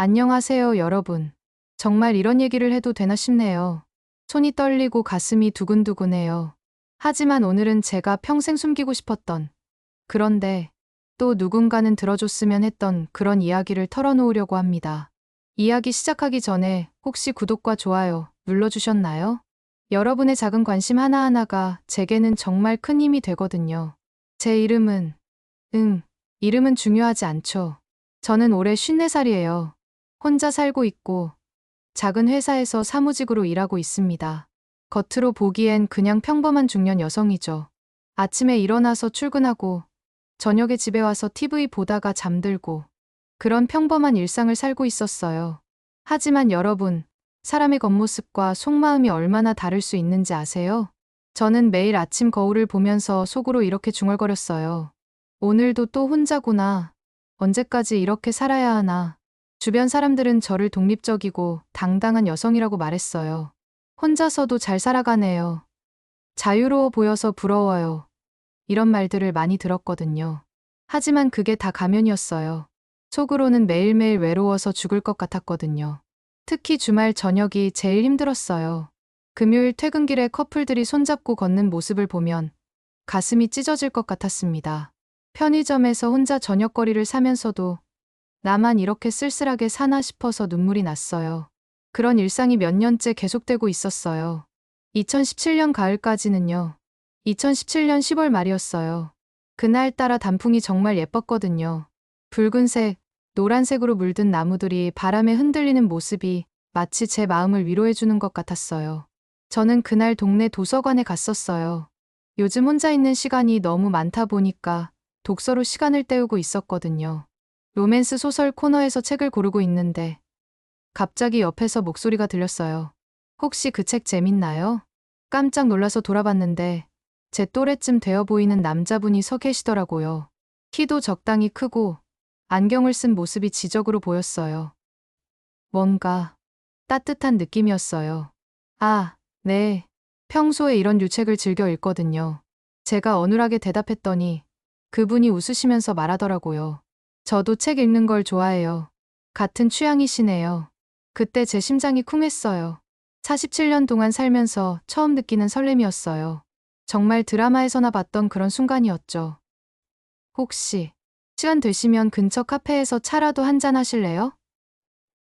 안녕하세요, 여러분. 정말 이런 얘기를 해도 되나 싶네요. 손이 떨리고 가슴이 두근두근해요. 하지만 오늘은 제가 평생 숨기고 싶었던, 그런데 또 누군가는 들어줬으면 했던 그런 이야기를 털어놓으려고 합니다. 이야기 시작하기 전에 혹시 구독과 좋아요 눌러주셨나요? 여러분의 작은 관심 하나하나가 제게는 정말 큰 힘이 되거든요. 제 이름은, 이름은 중요하지 않죠. 저는 올해 54살이에요. 혼자 살고 있고, 작은 회사에서 사무직으로 일하고 있습니다. 겉으로 보기엔 그냥 평범한 중년 여성이죠. 아침에 일어나서 출근하고, 저녁에 집에 와서 TV 보다가 잠들고, 그런 평범한 일상을 살고 있었어요. 하지만 여러분, 사람의 겉모습과 속마음이 얼마나 다를 수 있는지 아세요? 저는 매일 아침 거울을 보면서 속으로 이렇게 중얼거렸어요. 오늘도 또 혼자구나. 언제까지 이렇게 살아야 하나. 주변 사람들은 저를 독립적이고 당당한 여성이라고 말했어요. 혼자서도 잘 살아가네요. 자유로워 보여서 부러워요. 이런 말들을 많이 들었거든요. 하지만 그게 다 가면이었어요. 속으로는 매일매일 외로워서 죽을 것 같았거든요. 특히 주말 저녁이 제일 힘들었어요. 금요일 퇴근길에 커플들이 손잡고 걷는 모습을 보면 가슴이 찢어질 것 같았습니다. 편의점에서 혼자 저녁거리를 사면서도 나만 이렇게 쓸쓸하게 사나 싶어서 눈물이 났어요. 그런 일상이 몇 년째 계속되고 있었어요. 2017년 가을까지는요. 2017년 10월 말이었어요. 그날따라 단풍이 정말 예뻤거든요. 붉은색, 노란색으로 물든 나무들이 바람에 흔들리는 모습이 마치 제 마음을 위로해주는 것 같았어요. 저는 그날 동네 도서관에 갔었어요. 요즘 혼자 있는 시간이 너무 많다 보니까 독서로 시간을 때우고 있었거든요. 로맨스 소설 코너에서 책을 고르고 있는데 갑자기 옆에서 목소리가 들렸어요. 혹시 그 책 재밌나요? 깜짝 놀라서 돌아봤는데 제 또래쯤 되어 보이는 남자분이 서 계시더라고요. 키도 적당히 크고 안경을 쓴 모습이 지적으로 보였어요. 뭔가 따뜻한 느낌이었어요. 아, 네. 평소에 이런 유책을 즐겨 읽거든요. 제가 어눌하게 대답했더니 그분이 웃으시면서 말하더라고요. 저도 책 읽는 걸 좋아해요. 같은 취향이시네요. 그때 제 심장이 쿵했어요. 47년 동안 살면서 처음 느끼는 설렘이었어요. 정말 드라마에서나 봤던 그런 순간이었죠. 혹시 시간 되시면 근처 카페에서 차라도 한잔 하실래요?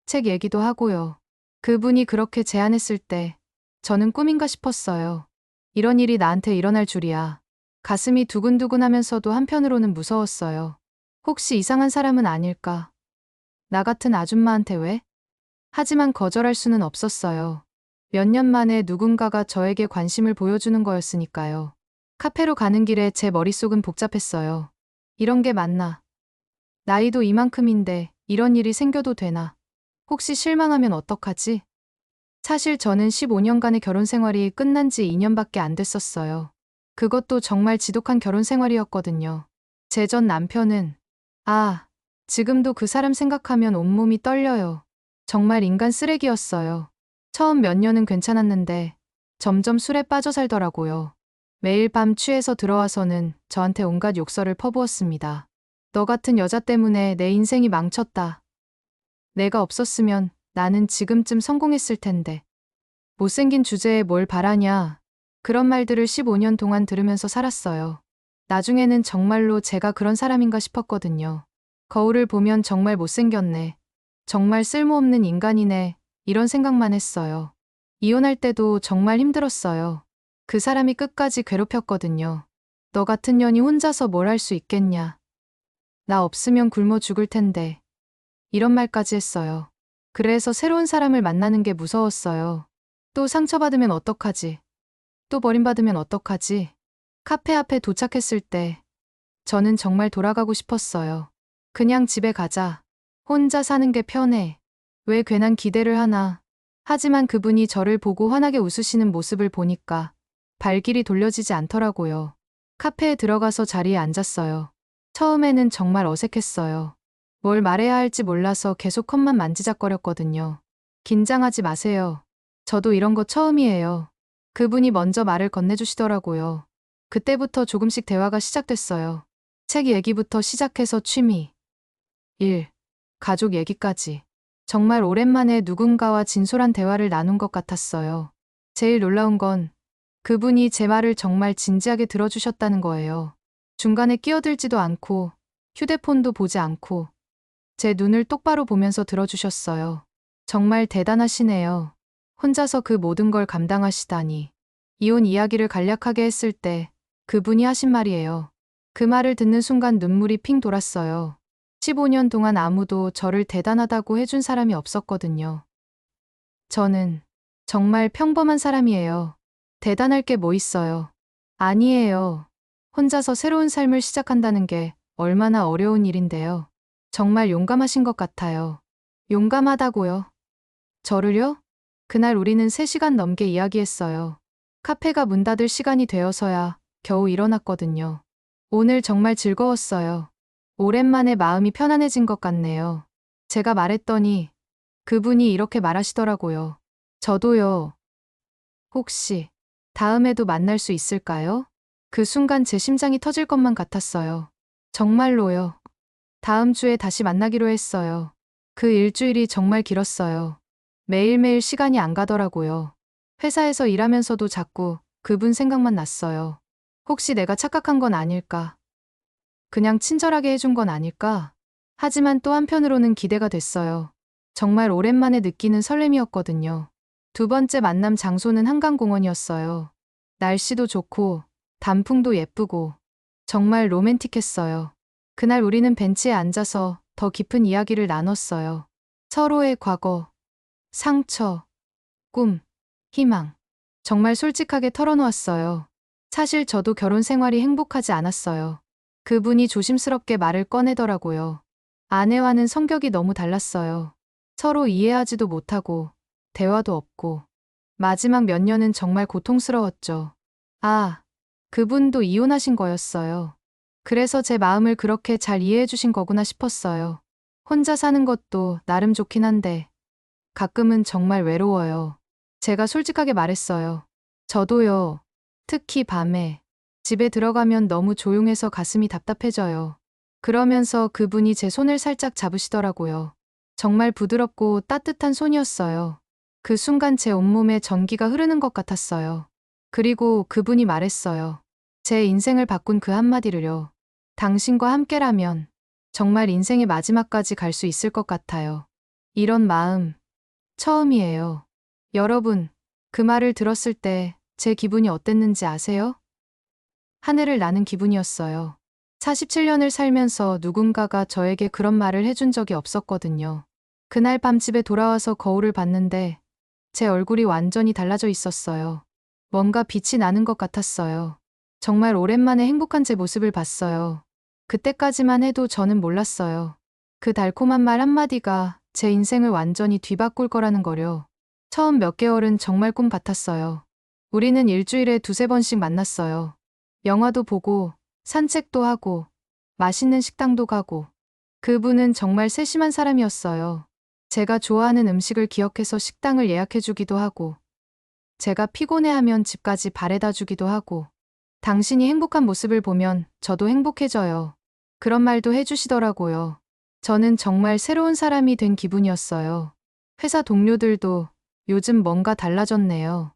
책 얘기도 하고요. 그분이 그렇게 제안했을 때 저는 꿈인가 싶었어요. 이런 일이 나한테 일어날 줄이야. 가슴이 두근두근 하면서도 한편으로는 무서웠어요. 혹시 이상한 사람은 아닐까? 나 같은 아줌마한테 왜? 하지만 거절할 수는 없었어요. 몇 년 만에 누군가가 저에게 관심을 보여주는 거였으니까요. 카페로 가는 길에 제 머릿속은 복잡했어요. 이런 게 맞나? 나이도 이만큼인데 이런 일이 생겨도 되나? 혹시 실망하면 어떡하지? 사실 저는 15년간의 결혼 생활이 끝난 지 2년밖에 안 됐었어요. 그것도 정말 지독한 결혼 생활이었거든요. 제 전 남편은, 지금도 그 사람 생각하면 온몸이 떨려요. 정말 인간 쓰레기였어요. 처음 몇 년은 괜찮았는데 점점 술에 빠져 살더라고요. 매일 밤 취해서 들어와서는 저한테 온갖 욕설을 퍼부었습니다. 너 같은 여자 때문에 내 인생이 망쳤다. 내가 없었으면 나는 지금쯤 성공했을 텐데. 못생긴 주제에 뭘 바라냐. 그런 말들을 15년 동안 들으면서 살았어요. 나중에는 정말로 제가 그런 사람인가 싶었거든요. 거울을 보면 정말 못생겼네. 정말 쓸모없는 인간이네. 이런 생각만 했어요. 이혼할 때도 정말 힘들었어요. 그 사람이 끝까지 괴롭혔거든요. 너 같은 년이 혼자서 뭘 할 수 있겠냐. 나 없으면 굶어 죽을 텐데. 이런 말까지 했어요. 그래서 새로운 사람을 만나는 게 무서웠어요. 또 상처받으면 어떡하지? 또 버림받으면 어떡하지? 카페 앞에 도착했을 때 저는 정말 돌아가고 싶었어요. 그냥 집에 가자. 혼자 사는 게 편해. 왜 괜한 기대를 하나. 하지만 그분이 저를 보고 환하게 웃으시는 모습을 보니까 발길이 돌려지지 않더라고요. 카페에 들어가서 자리에 앉았어요. 처음에는 정말 어색했어요. 뭘 말해야 할지 몰라서 계속 컵만 만지작거렸거든요. 긴장하지 마세요. 저도 이런 거 처음이에요. 그분이 먼저 말을 건네주시더라고요. 그때부터 조금씩 대화가 시작됐어요. 책 얘기부터 시작해서 취미, 일, 가족 얘기까지. 정말 오랜만에 누군가와 진솔한 대화를 나눈 것 같았어요. 제일 놀라운 건 그분이 제 말을 정말 진지하게 들어주셨다는 거예요. 중간에 끼어들지도 않고 휴대폰도 보지 않고 제 눈을 똑바로 보면서 들어주셨어요. 정말 대단하시네요. 혼자서 그 모든 걸 감당하시다니. 이혼 이야기를 간략하게 했을 때 그분이 하신 말이에요. 그 말을 듣는 순간 눈물이 핑 돌았어요. 15년 동안 아무도 저를 대단하다고 해준 사람이 없었거든요. 저는 정말 평범한 사람이에요. 대단할 게 뭐 있어요. 아니에요. 혼자서 새로운 삶을 시작한다는 게 얼마나 어려운 일인데요. 정말 용감하신 것 같아요. 용감하다고요? 저를요? 그날 우리는 3시간 넘게 이야기했어요. 카페가 문 닫을 시간이 되어서야 겨우 일어났거든요. 오늘 정말 즐거웠어요. 오랜만에 마음이 편안해진 것 같네요. 제가 말했더니 그분이 이렇게 말하시더라고요. 저도요. 혹시 다음에도 만날 수 있을까요? 그 순간 제 심장이 터질 것만 같았어요. 정말로요. 다음 주에 다시 만나기로 했어요. 그 일주일이 정말 길었어요. 매일매일 시간이 안 가더라고요. 회사에서 일하면서도 자꾸 그분 생각만 났어요. 혹시 내가 착각한 건 아닐까? 그냥 친절하게 해준 건 아닐까? 하지만 또 한편으로는 기대가 됐어요. 정말 오랜만에 느끼는 설렘이었거든요. 두 번째 만남 장소는 한강공원이었어요. 날씨도 좋고 단풍도 예쁘고 정말 로맨틱했어요. 그날 우리는 벤치에 앉아서 더 깊은 이야기를 나눴어요. 서로의 과거, 상처, 꿈, 희망. 정말 솔직하게 털어놓았어요. 사실 저도 결혼 생활이 행복하지 않았어요. 그분이 조심스럽게 말을 꺼내더라고요. 아내와는 성격이 너무 달랐어요. 서로 이해하지도 못하고, 대화도 없고. 마지막 몇 년은 정말 고통스러웠죠. 아, 그분도 이혼하신 거였어요. 그래서 제 마음을 그렇게 잘 이해해 주신 거구나 싶었어요. 혼자 사는 것도 나름 좋긴 한데, 가끔은 정말 외로워요. 제가 솔직하게 말했어요. 저도요. 특히 밤에 집에 들어가면 너무 조용해서 가슴이 답답해져요. 그러면서 그분이 제 손을 살짝 잡으시더라고요. 정말 부드럽고 따뜻한 손이었어요. 그 순간 제 온몸에 전기가 흐르는 것 같았어요. 그리고 그분이 말했어요. 제 인생을 바꾼 그 한마디를요. 당신과 함께라면 정말 인생의 마지막까지 갈 수 있을 것 같아요. 이런 마음 처음이에요. 여러분, 그 말을 들었을 때 제 기분이 어땠는지 아세요? 하늘을 나는 기분이었어요. 47년을 살면서 누군가가 저에게 그런 말을 해준 적이 없었거든요. 그날 밤 집에 돌아와서 거울을 봤는데 제 얼굴이 완전히 달라져 있었어요. 뭔가 빛이 나는 것 같았어요. 정말 오랜만에 행복한 제 모습을 봤어요. 그때까지만 해도 저는 몰랐어요. 그 달콤한 말 한마디가 제 인생을 완전히 뒤바꿀 거라는 거요. 처음 몇 개월은 정말 꿈 같았어요. 우리는 일주일에 2~3번씩 만났어요. 영화도 보고, 산책도 하고, 맛있는 식당도 가고. 그분은 정말 세심한 사람이었어요. 제가 좋아하는 음식을 기억해서 식당을 예약해주기도 하고, 제가 피곤해하면 집까지 바래다 주기도 하고, 당신이 행복한 모습을 보면 저도 행복해져요. 그런 말도 해주시더라고요. 저는 정말 새로운 사람이 된 기분이었어요. 회사 동료들도 요즘 뭔가 달라졌네요.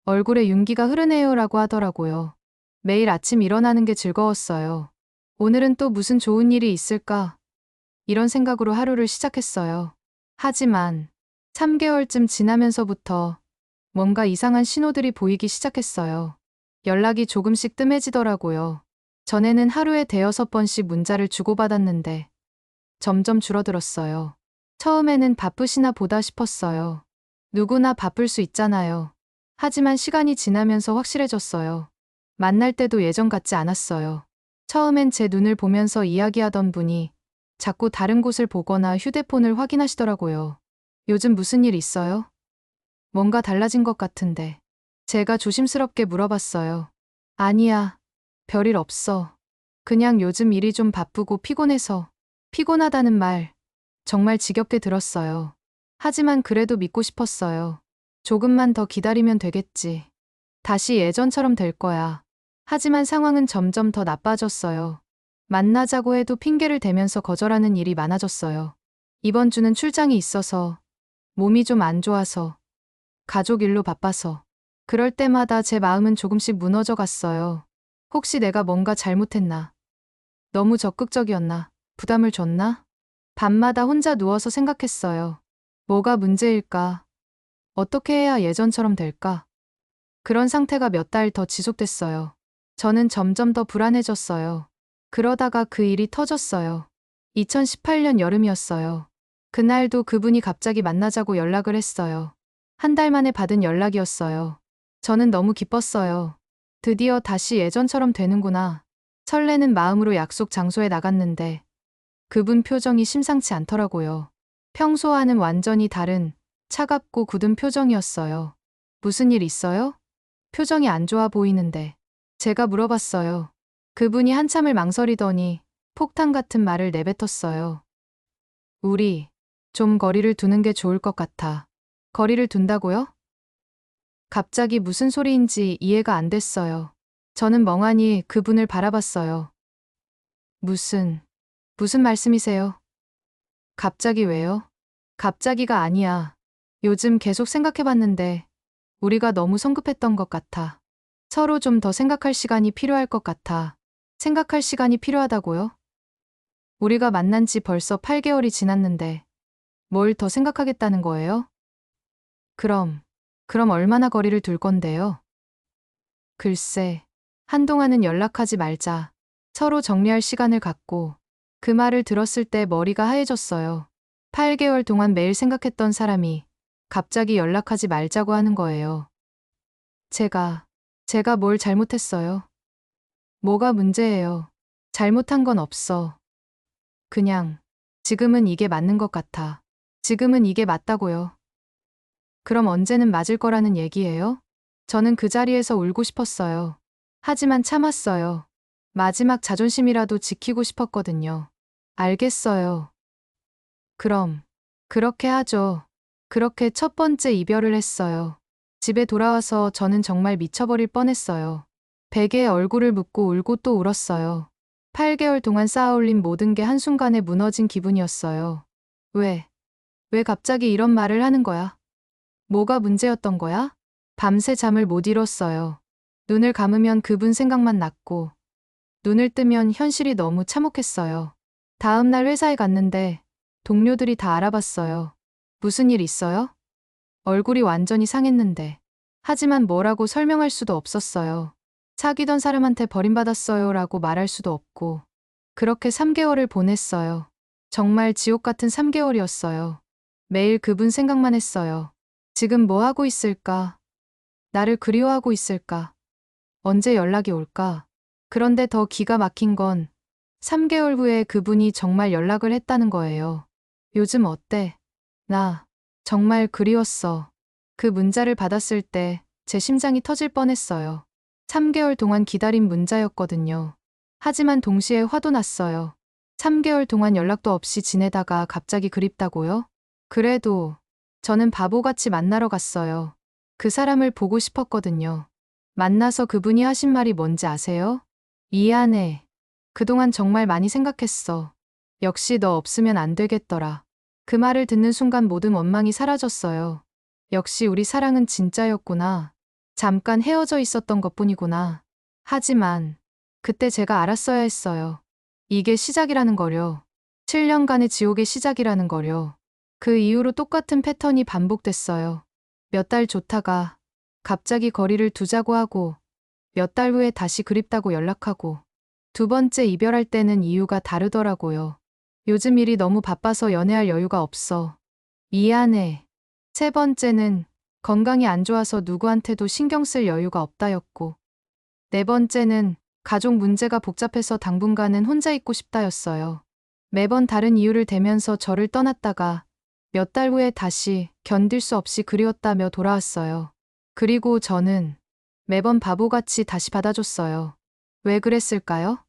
얼굴에 윤기가 흐르네요라고 하더라고요. 매일 아침 일어나는 게 즐거웠어요. 오늘은 또 무슨 좋은 일이 있을까? 이런 생각으로 하루를 시작했어요. 하지만 3개월쯤 지나면서부터 뭔가 이상한 신호들이 보이기 시작했어요. 연락이 조금씩 뜸해지더라고요. 전에는 하루에 5~6번씩 문자를 주고받았는데 점점 줄어들었어요. 처음에는 바쁘시나 보다 싶었어요. 누구나 바쁠 수 있잖아요. 하지만 시간이 지나면서 확실해졌어요. 만날 때도 예전 같지 않았어요. 처음엔 제 눈을 보면서 이야기하던 분이 자꾸 다른 곳을 보거나 휴대폰을 확인하시더라고요. 요즘 무슨 일 있어요? 뭔가 달라진 것 같은데. 제가 조심스럽게 물어봤어요. 아니야, 별일 없어. 그냥 요즘 일이 좀 바쁘고 피곤해서. 피곤하다는 말 정말 지겹게 들었어요. 하지만 그래도 믿고 싶었어요. 조금만 더 기다리면 되겠지. 다시 예전처럼 될 거야. 하지만 상황은 점점 더 나빠졌어요. 만나자고 해도 핑계를 대면서 거절하는 일이 많아졌어요. 이번 주는 출장이 있어서 몸이 좀 안 좋아서, 가족 일로 바빠서. 그럴 때마다 제 마음은 조금씩 무너져 갔어요. 혹시 내가 뭔가 잘못했나? 너무 적극적이었나? 부담을 줬나? 밤마다 혼자 누워서 생각했어요. 뭐가 문제일까? 어떻게 해야 예전처럼 될까? 그런 상태가 몇 달 더 지속됐어요. 저는 점점 더 불안해졌어요. 그러다가 그 일이 터졌어요. 2018년 여름이었어요. 그날도 그분이 갑자기 만나자고 연락을 했어요. 한 달 만에 받은 연락이었어요. 저는 너무 기뻤어요. 드디어 다시 예전처럼 되는구나. 설레는 마음으로 약속 장소에 나갔는데 그분 표정이 심상치 않더라고요. 평소와는 완전히 다른 차갑고 굳은 표정이었어요. 무슨 일 있어요? 표정이 안 좋아 보이는데. 제가 물어봤어요. 그분이 한참을 망설이더니 폭탄 같은 말을 내뱉었어요. 우리 좀 거리를 두는 게 좋을 것 같아. 거리를 둔다고요? 갑자기 무슨 소리인지 이해가 안 됐어요. 저는 멍하니 그분을 바라봤어요. 무슨 말씀이세요? 갑자기 왜요? 갑자기가 아니야. 요즘 계속 생각해봤는데 우리가 너무 성급했던 것 같아. 서로 좀 더 생각할 시간이 필요할 것 같아. 생각할 시간이 필요하다고요? 우리가 만난 지 벌써 8개월이 지났는데 뭘 더 생각하겠다는 거예요? 그럼 얼마나 거리를 둘 건데요? 글쎄, 한동안은 연락하지 말자. 서로 정리할 시간을 갖고. 그 말을 들었을 때 머리가 하얘졌어요. 8개월 동안 매일 생각했던 사람이 갑자기 연락하지 말자고 하는 거예요. 제가 뭘 잘못했어요? 뭐가 문제예요? 잘못한 건 없어. 그냥 지금은 이게 맞는 것 같아. 지금은 이게 맞다고요. 그럼 언제는 맞을 거라는 얘기예요? 저는 그 자리에서 울고 싶었어요. 하지만 참았어요. 마지막 자존심이라도 지키고 싶었거든요. 알겠어요. 그럼 그렇게 하죠. 그렇게 첫 번째 이별을 했어요. 집에 돌아와서 저는 정말 미쳐버릴 뻔했어요. 베개에 얼굴을 묻고 울고 또 울었어요. 8개월 동안 쌓아올린 모든 게 한순간에 무너진 기분이었어요. 왜 갑자기 이런 말을 하는 거야? 뭐가 문제였던 거야? 밤새 잠을 못 이뤘어요. 눈을 감으면 그분 생각만 났고, 눈을 뜨면 현실이 너무 참혹했어요. 다음 날 회사에 갔는데 동료들이 다 알아봤어요. 무슨 일 있어요? 얼굴이 완전히 상했는데. 하지만 뭐라고 설명할 수도 없었어요. 사귀던 사람한테 버림받았어요 라고 말할 수도 없고. 그렇게 3개월을 보냈어요. 정말 지옥 같은 3개월이었어요. 매일 그분 생각만 했어요. 지금 뭐 하고 있을까? 나를 그리워하고 있을까? 언제 연락이 올까? 그런데 더 기가 막힌 건 3개월 후에 그분이 정말 연락을 했다는 거예요. 요즘 어때? 나 정말 그리웠어. 그 문자를 받았을 때 제 심장이 터질 뻔했어요. 3개월 동안 기다린 문자였거든요. 하지만 동시에 화도 났어요. 3개월 동안 연락도 없이 지내다가 갑자기 그립다고요? 그래도 저는 바보같이 만나러 갔어요. 그 사람을 보고 싶었거든요. 만나서 그분이 하신 말이 뭔지 아세요? 미안해. 그동안 정말 많이 생각했어. 역시 너 없으면 안 되겠더라. 그 말을 듣는 순간 모든 원망이 사라졌어요. 역시 우리 사랑은 진짜였구나. 잠깐 헤어져 있었던 것뿐이구나. 하지만 그때 제가 알았어야 했어요. 이게 시작이라는 거려. 7년간의 지옥의 시작이라는 거려. 그 이후로 똑같은 패턴이 반복됐어요. 몇 달 좋다가 갑자기 거리를 두자고 하고 몇 달 후에 다시 그립다고 연락하고 두 번째 이별할 때는 이유가 다르더라고요. 요즘 일이 너무 바빠서 연애할 여유가 없어. 미안해. 세 번째는 건강이 안 좋아서 누구한테도 신경 쓸 여유가 없다였고. 네 번째는 가족 문제가 복잡해서 당분간은 혼자 있고 싶다였어요. 매번 다른 이유를 대면서 저를 떠났다가 몇 달 후에 다시 견딜 수 없이 그리웠다며 돌아왔어요. 그리고 저는 매번 바보같이 다시 받아줬어요. 왜 그랬을까요?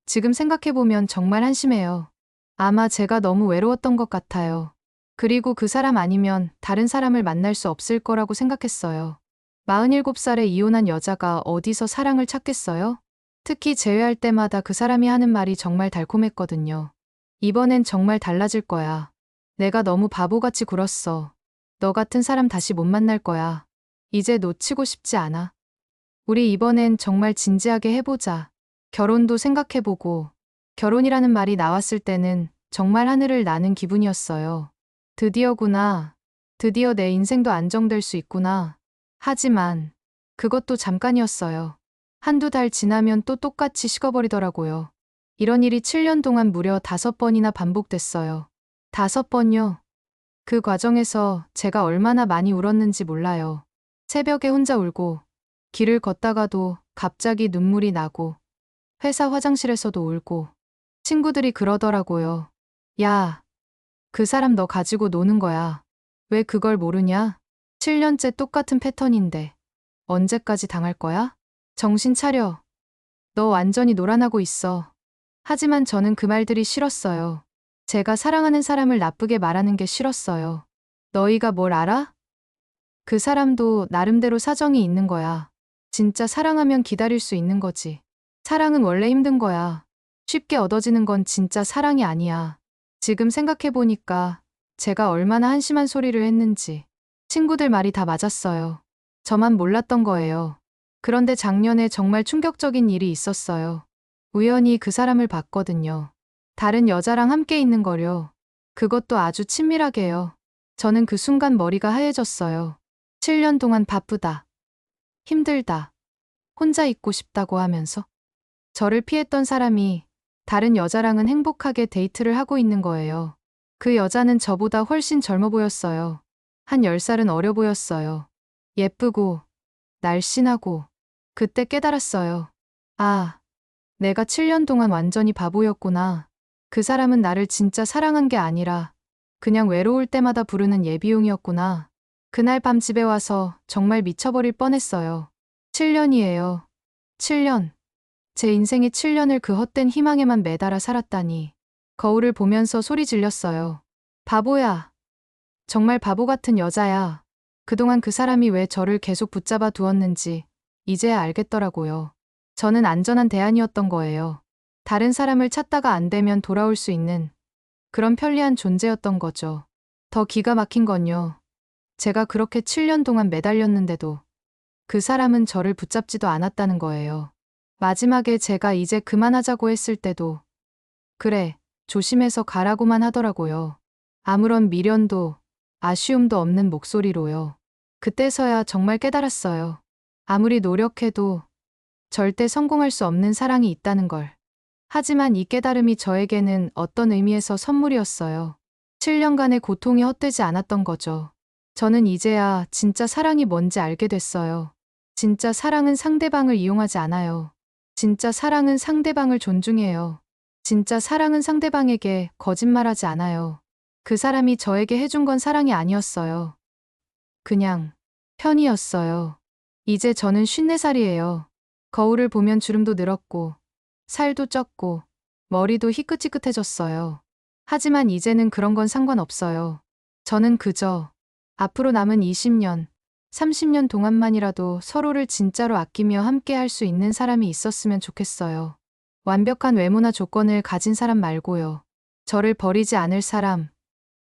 지금 생각해보면 정말 한심해요. 아마 제가 너무 외로웠던 것 같아요. 그리고 그 사람 아니면 다른 사람을 만날 수 없을 거라고 생각했어요. 47살에 이혼한 여자가 어디서 사랑을 찾겠어요? 특히 재회할 때마다 그 사람이 하는 말이 정말 달콤했거든요. 이번엔 정말 달라질 거야. 내가 너무 바보같이 굴었어. 너 같은 사람 다시 못 만날 거야. 이제 놓치고 싶지 않아. 우리 이번엔 정말 진지하게 해보자. 결혼도 생각해보고. 결혼이라는 말이 나왔을 때는 정말 하늘을 나는 기분이었어요. 드디어구나. 드디어 내 인생도 안정될 수 있구나. 하지만 그것도 잠깐이었어요. 한두 달 지나면 또 똑같이 식어버리더라고요. 이런 일이 7년 동안 무려 5번이나 반복됐어요. 5번요. 그 과정에서 제가 얼마나 많이 울었는지 몰라요. 새벽에 혼자 울고, 길을 걷다가도 갑자기 눈물이 나고, 회사 화장실에서도 울고, 친구들이 그러더라고요. 야, 그 사람 너 가지고 노는 거야. 왜 그걸 모르냐? 7년째 똑같은 패턴인데 언제까지 당할 거야? 정신 차려. 너 완전히 놀아나고 있어. 하지만 저는 그 말들이 싫었어요. 제가 사랑하는 사람을 나쁘게 말하는 게 싫었어요. 너희가 뭘 알아? 그 사람도 나름대로 사정이 있는 거야. 진짜 사랑하면 기다릴 수 있는 거지. 사랑은 원래 힘든 거야. 쉽게 얻어지는 건 진짜 사랑이 아니야. 지금 생각해보니까 제가 얼마나 한심한 소리를 했는지. 친구들 말이 다 맞았어요. 저만 몰랐던 거예요. 그런데 작년에 정말 충격적인 일이 있었어요. 우연히 그 사람을 봤거든요. 다른 여자랑 함께 있는 거려. 그것도 아주 친밀하게요. 저는 그 순간 머리가 하얘졌어요. 7년 동안 바쁘다. 힘들다. 혼자 있고 싶다고 하면서 저를 피했던 사람이 다른 여자랑은 행복하게 데이트를 하고 있는 거예요. 그 여자는 저보다 훨씬 젊어 보였어요. 한 10살은 어려 보였어요. 예쁘고, 날씬하고. 그때 깨달았어요. 아, 내가 7년 동안 완전히 바보였구나. 그 사람은 나를 진짜 사랑한 게 아니라 그냥 외로울 때마다 부르는 예비용이었구나. 그날 밤 집에 와서 정말 미쳐버릴 뻔했어요. 7년이에요. 7년. 제 인생의 7년을 그 헛된 희망에만 매달아 살았다니. 거울을 보면서 소리 질렸어요. 바보야. 정말 바보 같은 여자야. 그동안 그 사람이 왜 저를 계속 붙잡아 두었는지 이제야 알겠더라고요. 저는 안전한 대안이었던 거예요. 다른 사람을 찾다가 안 되면 돌아올 수 있는 그런 편리한 존재였던 거죠. 더 기가 막힌 건요. 제가 그렇게 7년 동안 매달렸는데도 그 사람은 저를 붙잡지도 않았다는 거예요. 마지막에 제가 이제 그만하자고 했을 때도 그래, 조심해서 가라고만 하더라고요. 아무런 미련도 아쉬움도 없는 목소리로요. 그때서야 정말 깨달았어요. 아무리 노력해도 절대 성공할 수 없는 사랑이 있다는 걸. 하지만 이 깨달음이 저에게는 어떤 의미에서 선물이었어요. 7년간의 고통이 헛되지 않았던 거죠. 저는 이제야 진짜 사랑이 뭔지 알게 됐어요. 진짜 사랑은 상대방을 이용하지 않아요. 진짜 사랑은 상대방을 존중해요. 진짜 사랑은 상대방에게 거짓말하지 않아요. 그 사람이 저에게 해준 건 사랑이 아니었어요. 그냥 편이었어요. 이제 저는 54살이에요. 거울을 보면 주름도 늘었고, 살도 쪘고, 머리도 희끗희끗해졌어요. 하지만 이제는 그런 건 상관없어요. 저는 그저 앞으로 남은 20년, 30년 동안만이라도 서로를 진짜로 아끼며 함께 할 수 있는 사람이 있었으면 좋겠어요. 완벽한 외모나 조건을 가진 사람 말고요. 저를 버리지 않을 사람,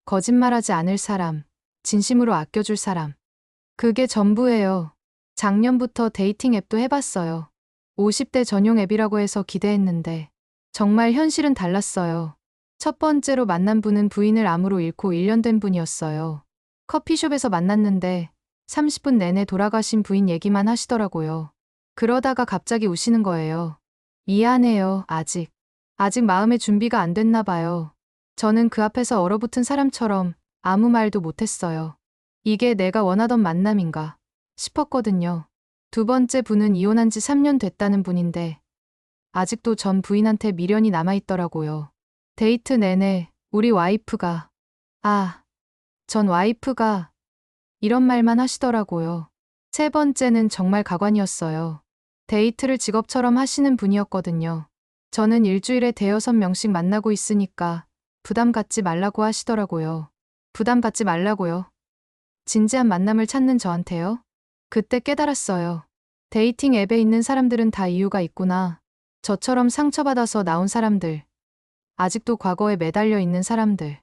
거짓말하지 않을 사람, 진심으로 아껴줄 사람. 그게 전부예요. 작년부터 데이팅 앱도 해봤어요. 50대 전용 앱이라고 해서 기대했는데 정말 현실은 달랐어요. 첫 번째로 만난 분은 부인을 암으로 잃고 1년 된 분이었어요. 커피숍에서 만났는데 30분 내내 돌아가신 부인 얘기만 하시더라고요. 그러다가 갑자기 우시는 거예요. 미안해요, 아직 마음의 준비가 안 됐나 봐요. 저는 그 앞에서 얼어붙은 사람처럼 아무 말도 못했어요. 이게 내가 원하던 만남인가 싶었거든요. 두 번째 분은 이혼한 지 3년 됐다는 분인데 아직도 전 부인한테 미련이 남아있더라고요. 데이트 내내 우리 와이프가 전 와이프가 이런 말만 하시더라고요. 세 번째는 정말 가관이었어요. 데이트를 직업처럼 하시는 분이었거든요. 저는 일주일에 대여섯 명씩 만나고 있으니까 부담 갖지 말라고 하시더라고요. 부담 갖지 말라고요. 진지한 만남을 찾는 저한테요? 그때 깨달았어요. 데이팅 앱에 있는 사람들은 다 이유가 있구나. 저처럼 상처받아서 나온 사람들. 아직도 과거에 매달려 있는 사람들.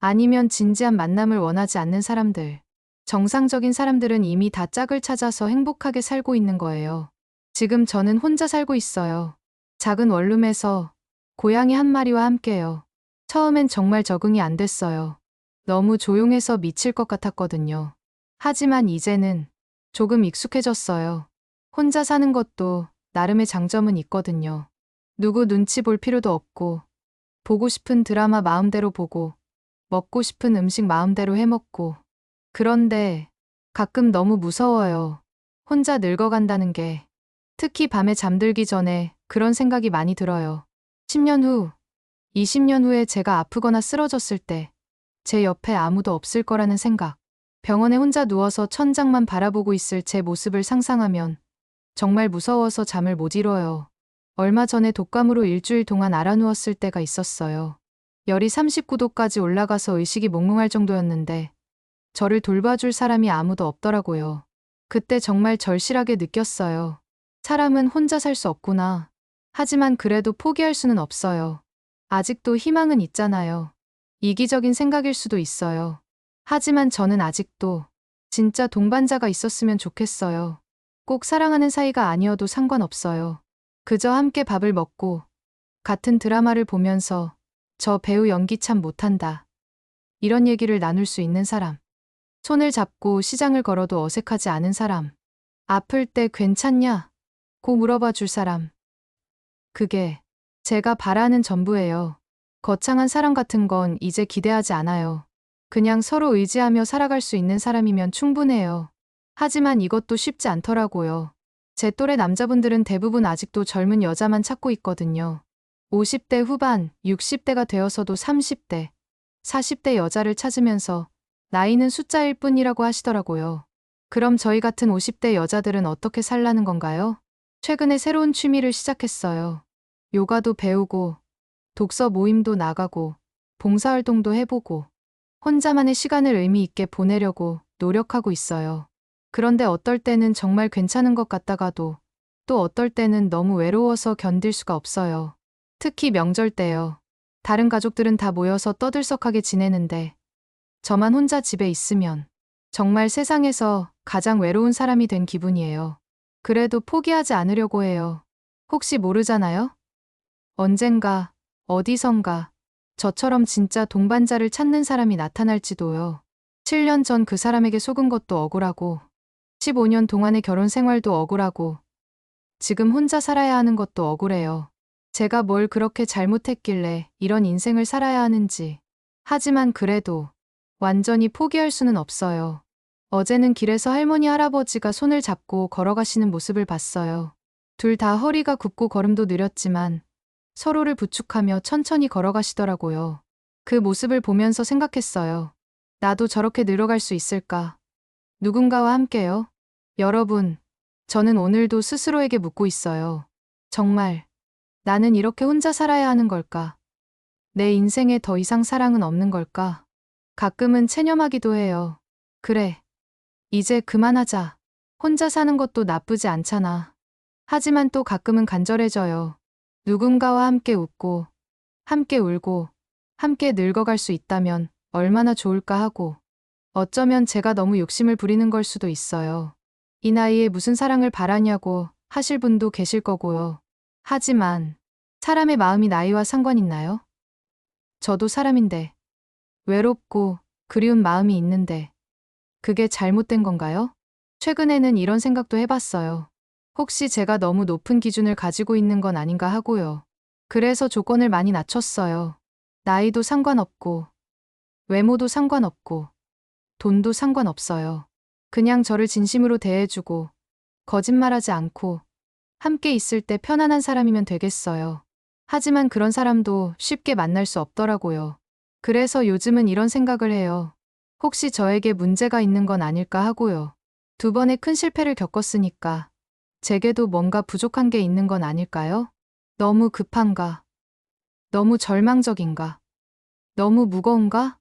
아니면 진지한 만남을 원하지 않는 사람들. 정상적인 사람들은 이미 다 짝을 찾아서 행복하게 살고 있는 거예요. 지금 저는 혼자 살고 있어요. 작은 원룸에서 고양이 한 마리와 함께요. 처음엔 정말 적응이 안 됐어요. 너무 조용해서 미칠 것 같았거든요. 하지만 이제는 조금 익숙해졌어요. 혼자 사는 것도 나름의 장점은 있거든요. 누구 눈치 볼 필요도 없고, 보고 싶은 드라마 마음대로 보고, 먹고 싶은 음식 마음대로 해 먹고. 그런데 가끔 너무 무서워요. 혼자 늙어간다는 게. 특히 밤에 잠들기 전에 그런 생각이 많이 들어요. 10년 후, 20년 후에 제가 아프거나 쓰러졌을 때 제 옆에 아무도 없을 거라는 생각. 병원에 혼자 누워서 천장만 바라보고 있을 제 모습을 상상하면 정말 무서워서 잠을 못 이뤄요. 얼마 전에 독감으로 일주일 동안 알아누웠을 때가 있었어요. 열이 39도까지 올라가서 의식이 몽롱할 정도였는데 저를 돌봐줄 사람이 아무도 없더라고요. 그때 정말 절실하게 느꼈어요. 사람은 혼자 살 수 없구나. 하지만 그래도 포기할 수는 없어요. 아직도 희망은 있잖아요. 이기적인 생각일 수도 있어요. 하지만 저는 아직도 진짜 동반자가 있었으면 좋겠어요. 꼭 사랑하는 사이가 아니어도 상관없어요. 그저 함께 밥을 먹고 같은 드라마를 보면서 저 배우 연기 참 못한다. 이런 얘기를 나눌 수 있는 사람. 손을 잡고 시장을 걸어도 어색하지 않은 사람. 아플 때 괜찮냐? 고 물어봐 줄 사람. 그게 제가 바라는 전부예요. 거창한 사랑 같은 건 이제 기대하지 않아요. 그냥 서로 의지하며 살아갈 수 있는 사람이면 충분해요. 하지만 이것도 쉽지 않더라고요. 제 또래 남자분들은 대부분 아직도 젊은 여자만 찾고 있거든요. 50대 후반, 60대가 되어서도 30대, 40대 여자를 찾으면서 나이는 숫자일 뿐이라고 하시더라고요. 그럼 저희 같은 50대 여자들은 어떻게 살라는 건가요? 최근에 새로운 취미를 시작했어요. 요가도 배우고, 독서 모임도 나가고, 봉사활동도 해보고, 혼자만의 시간을 의미 있게 보내려고 노력하고 있어요. 그런데 어떨 때는 정말 괜찮은 것 같다가도 또 어떨 때는 너무 외로워서 견딜 수가 없어요. 특히 명절 때요. 다른 가족들은 다 모여서 떠들썩하게 지내는데 저만 혼자 집에 있으면 정말 세상에서 가장 외로운 사람이 된 기분이에요. 그래도 포기하지 않으려고 해요. 혹시 모르잖아요? 언젠가, 어디선가, 저처럼 진짜 동반자를 찾는 사람이 나타날지도요. 7년 전 그 사람에게 속은 것도 억울하고, 15년 동안의 결혼 생활도 억울하고, 지금 혼자 살아야 하는 것도 억울해요. 제가 뭘 그렇게 잘못했길래 이런 인생을 살아야 하는지. 하지만 그래도 완전히 포기할 수는 없어요. 어제는 길에서 할머니 할아버지가 손을 잡고 걸어가시는 모습을 봤어요. 둘 다 허리가 굽고 걸음도 느렸지만 서로를 부축하며 천천히 걸어가시더라고요. 그 모습을 보면서 생각했어요. 나도 저렇게 늘어갈 수 있을까? 누군가와 함께요? 여러분, 저는 오늘도 스스로에게 묻고 있어요. 정말 나는 이렇게 혼자 살아야 하는 걸까? 내 인생에 더 이상 사랑은 없는 걸까? 가끔은 체념하기도 해요. 그래, 이제 그만하자. 혼자 사는 것도 나쁘지 않잖아. 하지만 또 가끔은 간절해져요. 누군가와 함께 웃고, 함께 울고, 함께 늙어갈 수 있다면 얼마나 좋을까 하고, 어쩌면 제가 너무 욕심을 부리는 걸 수도 있어요. 이 나이에 무슨 사랑을 바라냐고 하실 분도 계실 거고요. 하지만 사람의 마음이 나이와 상관 있나요? 저도 사람인데, 외롭고 그리운 마음이 있는데, 그게 잘못된 건가요? 최근에는 이런 생각도 해봤어요. 혹시 제가 너무 높은 기준을 가지고 있는 건 아닌가 하고요. 그래서 조건을 많이 낮췄어요. 나이도 상관없고, 외모도 상관없고, 돈도 상관없어요. 그냥 저를 진심으로 대해주고, 거짓말하지 않고, 함께 있을 때 편안한 사람이면 되겠어요. 하지만 그런 사람도 쉽게 만날 수 없더라고요. 그래서 요즘은 이런 생각을 해요. 혹시 저에게 문제가 있는 건 아닐까 하고요. 2번의 큰 실패를 겪었으니까 제게도 뭔가 부족한 게 있는 건 아닐까요? 너무 급한가? 너무 절망적인가? 너무 무거운가?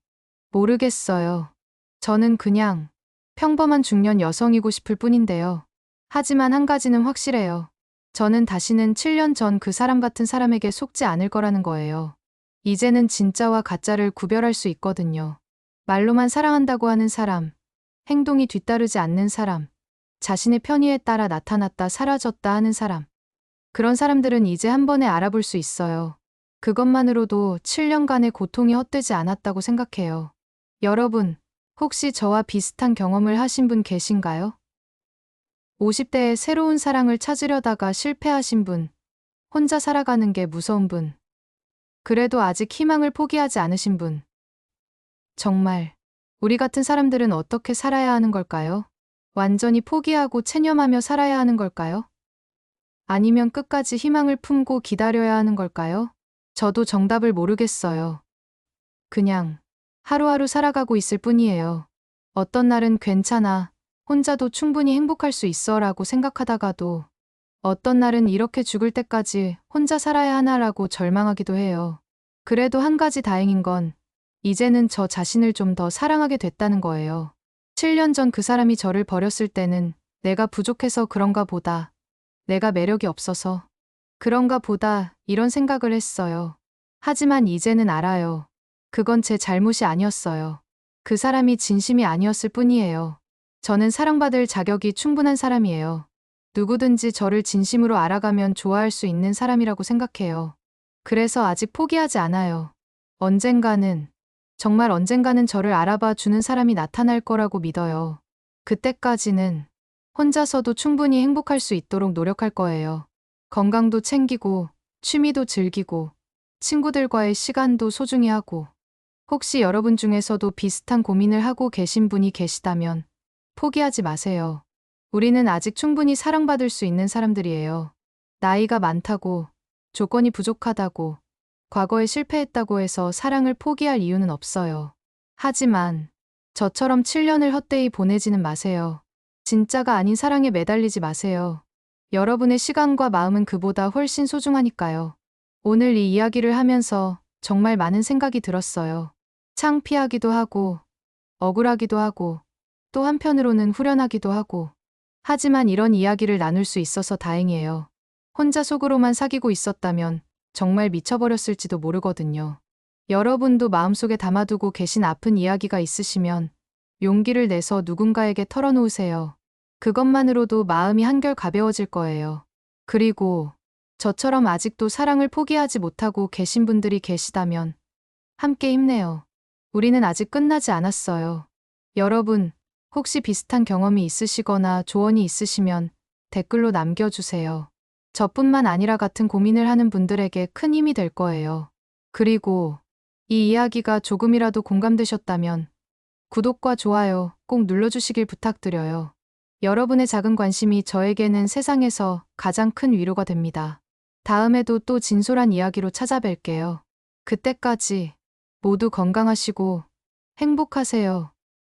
모르겠어요. 저는 그냥 평범한 중년 여성이고 싶을 뿐인데요. 하지만 한 가지는 확실해요. 저는 다시는 7년 전 그 사람 같은 사람에게 속지 않을 거라는 거예요. 이제는 진짜와 가짜를 구별할 수 있거든요. 말로만 사랑한다고 하는 사람, 행동이 뒤따르지 않는 사람, 자신의 편의에 따라 나타났다 사라졌다 하는 사람. 그런 사람들은 이제 한 번에 알아볼 수 있어요. 그것만으로도 7년간의 고통이 헛되지 않았다고 생각해요. 여러분, 혹시 저와 비슷한 경험을 하신 분 계신가요? 50대에 새로운 사랑을 찾으려다가 실패하신 분, 혼자 살아가는 게 무서운 분, 그래도 아직 희망을 포기하지 않으신 분. 정말, 우리 같은 사람들은 어떻게 살아야 하는 걸까요? 완전히 포기하고 체념하며 살아야 하는 걸까요? 아니면 끝까지 희망을 품고 기다려야 하는 걸까요? 저도 정답을 모르겠어요. 그냥 하루하루 살아가고 있을 뿐이에요. 어떤 날은 괜찮아, 혼자도 충분히 행복할 수 있어 라고 생각하다가도 어떤 날은 이렇게 죽을 때까지 혼자 살아야 하나라고 절망하기도 해요. 그래도 한 가지 다행인 건 이제는 저 자신을 좀 더 사랑하게 됐다는 거예요. 7년 전 그 사람이 저를 버렸을 때는 내가 부족해서 그런가 보다, 내가 매력이 없어서 그런가 보다 이런 생각을 했어요. 하지만 이제는 알아요. 그건 제 잘못이 아니었어요. 그 사람이 진심이 아니었을 뿐이에요. 저는 사랑받을 자격이 충분한 사람이에요. 누구든지 저를 진심으로 알아가면 좋아할 수 있는 사람이라고 생각해요. 그래서 아직 포기하지 않아요. 언젠가는, 정말 언젠가는 저를 알아봐 주는 사람이 나타날 거라고 믿어요. 그때까지는 혼자서도 충분히 행복할 수 있도록 노력할 거예요. 건강도 챙기고, 취미도 즐기고, 친구들과의 시간도 소중히 하고, 혹시 여러분 중에서도 비슷한 고민을 하고 계신 분이 계시다면 포기하지 마세요. 우리는 아직 충분히 사랑받을 수 있는 사람들이에요. 나이가 많다고, 조건이 부족하다고, 과거에 실패했다고 해서 사랑을 포기할 이유는 없어요. 하지만 저처럼 7년을 헛되이 보내지는 마세요. 진짜가 아닌 사랑에 매달리지 마세요. 여러분의 시간과 마음은 그보다 훨씬 소중하니까요. 오늘 이 이야기를 하면서 정말 많은 생각이 들었어요. 창피하기도 하고, 억울하기도 하고, 또 한편으로는 후련하기도 하고. 하지만 이런 이야기를 나눌 수 있어서 다행이에요. 혼자 속으로만 사귀고 있었다면 정말 미쳐버렸을지도 모르거든요. 여러분도 마음속에 담아두고 계신 아픈 이야기가 있으시면 용기를 내서 누군가에게 털어놓으세요. 그것만으로도 마음이 한결 가벼워질 거예요. 그리고 저처럼 아직도 사랑을 포기하지 못하고 계신 분들이 계시다면 함께 힘내요. 우리는 아직 끝나지 않았어요. 여러분, 혹시 비슷한 경험이 있으시거나 조언이 있으시면 댓글로 남겨주세요. 저뿐만 아니라 같은 고민을 하는 분들에게 큰 힘이 될 거예요. 그리고 이 이야기가 조금이라도 공감되셨다면 구독과 좋아요 꼭 눌러주시길 부탁드려요. 여러분의 작은 관심이 저에게는 세상에서 가장 큰 위로가 됩니다. 다음에도 또 진솔한 이야기로 찾아뵐게요. 그때까지 모두 건강하시고 행복하세요.